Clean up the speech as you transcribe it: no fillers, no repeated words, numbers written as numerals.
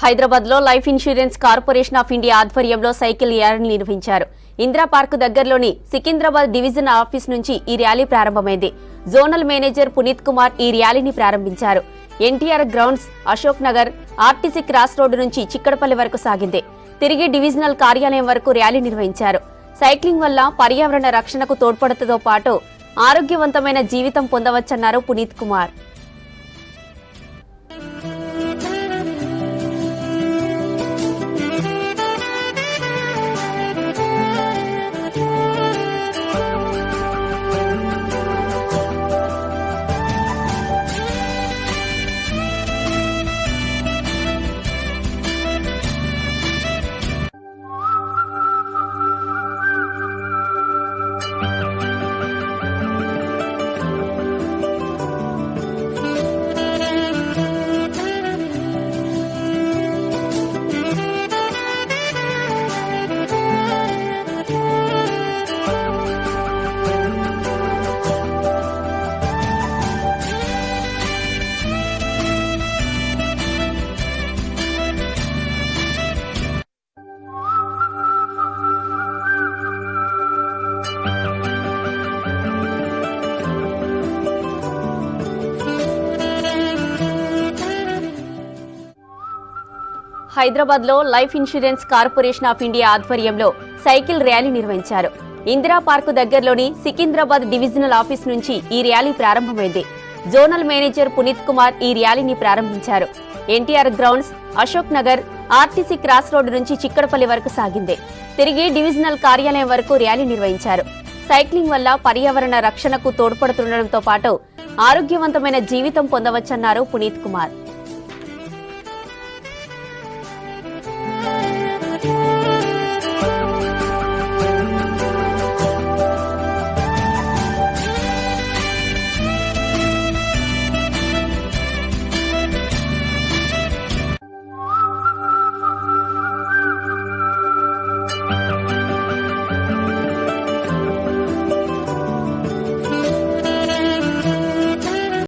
హైదరాబాద్ లో life insurance corporation of India ఆధ్వర్యంలో cycle rally నిర్వహించారు. ఇందిరా పార్క్ దగ్గరలోని సికింద్రాబాద్ డివిజన్ ఆఫీస్ నుంచి ఈ ర్యాలీ ప్రారంభమైంది. జోనల్ మేనేజర్ పునీత్ కుమార్ ఈ ర్యాలీని ప్రారంభించారు. NTR grounds, Ashok Nagar, RTC cross road నుంచి చిక్కడపల్లి వరకు సాగింది. తిరిగి డివిజనల్ కార్యాలయం వరకు ర్యాలీ నిర్వహించారు. సైక్లింగ్ వల్ల పర్యావరణ రక్షణకు తోడ్పడటంతో పాటు ఆరోగ్యవంతమైన జీవితం పొందవచ్చన్నారు పునీత్ కుమార్. హైదరాబాద్ లో life insurance corporation of India ఆధ్వర్యంలో సైకిల్ ర్యాలీ నిర్వహించారు. ఇందిరా పార్క్ దగ్గరలోని సికింద్రాబాద్ డివిజనల్ ఆఫీస్ నుంచి ఈ ర్యాలీ ప్రారంభమైంది. జోనల్ మేనేజర్ పునీత్ కుమార్ ఈ ర్యాలీని ప్రారంభించారు. NTR grounds, Ashok Nagar, RTC cross road నుంచి చిక్కడపల్లి వరకు సాగింది. తిరిగి డివిజనల్ కార్యాలయం వరకు ర్యాలీ నిర్వహించారు. సైక్లింగ్ వల్ల పర్యావరణ రక్షణకు తోడ్పడుతుండటంతో పాటు ఆరోగ్యవంతమైన జీవితం పొందవచ్చన్నారు పునీత్ కుమార్.